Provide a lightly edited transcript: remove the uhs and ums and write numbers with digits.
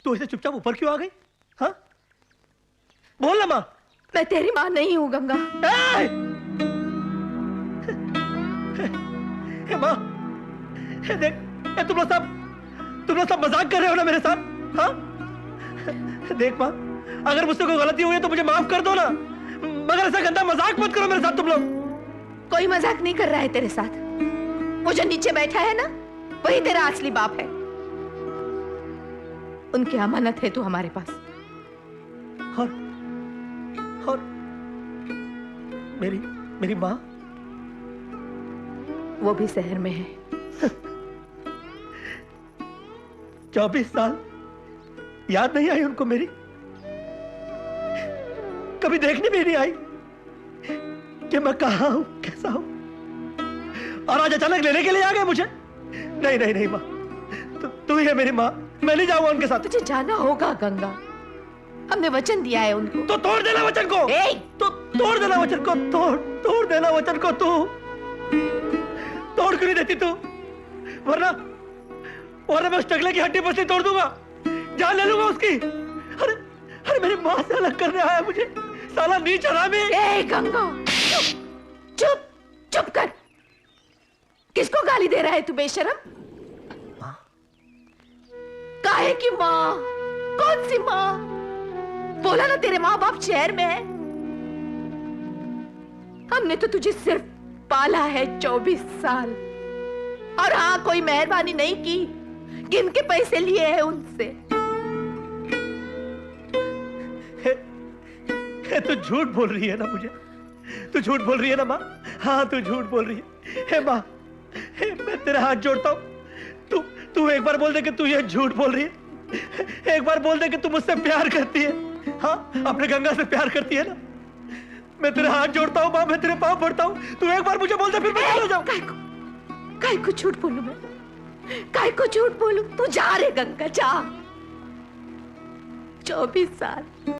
तू ऐसे चुपचाप ऊपर क्यों आ गई? हाँ, बोल ना माँ। मैं तेरी माँ नहीं हूँ गंगा। माँ, देख, तुम लोग सब मजाक कर रहे हो ना मेरे साथ? हाँ, देख माँ, अगर मुझसे कोई गलती हुई है तो मुझे माफ कर दो ना, मगर ऐसा गंदा मजाक मत करो मेरे साथ तुम लोग। कोई मजाक नहीं कर रहा है तेरे साथ। वो जो नीचे बैठा है ना, वही तेरा असली बाप है। उनकी अमानत है तू हमारे पास। और मेरी माँ, वो भी शहर में है। 24 साल याद नहीं आई उनको मेरी? कभी देखने भी नहीं आई कि मैं कहां हूं, कैसा हूं? और आज अचानक लेने के लिए आ गए मुझे? नहीं नहीं नहीं माँ, तू ही है मेरी माँ, मैं नहीं जाऊंगा उनके साथ। तुझे जाना होगा गंगा, हमने वचन दिया है उनको। तो तोड़ देना वचन को। तो तोड़ देना वचन को, तोड़ देना वचन को। तू तोड़ क्यों नहीं देती तू? वरना मैं उस टकले की हड्डी पसली तोड़ दूंगा, जान ले लूंगा उसकी। अरे मेरी माँ से अलग करने आया मुझे, साला नीच हरामी। गंगा चुप चुप कर। किसको गाली दे रहा है तू बेशरम? काहे की माँ? कौन सी माँ? बोला ना तेरे माँ बाप शहर में है। हमने तो तुझे सिर्फ पाला है 24 साल, और हाँ, कोई मेहरबानी नहीं की, गिन के पैसे लिए हैं उनसे। तू झूठ बोल रही है ना मुझे? तू झूठ बोल रही है ना माँ? हाँ, तू झूठ बोल रही है माँ। मैं तेरे हाथ जोड़ता हूँ, तू एक बार बोल दे कि तू ये झूठ बोल रही है। एक बार बोल दे कि तू मुझसे प्यार करती है। हाँ, अपने गंगा से प्यार करती है ना? मैं तेरे हाथ जोड़ता हूँ माँ, मैं तेरे पाँव पड़ता हूँ, तू एक बार मुझे बोल दे, फिर मैं चला जाऊँ। काय को झूठ बोलूं मैं? काय को झूठ बोलूं? तू जा रे गंगा, जा। 24 साल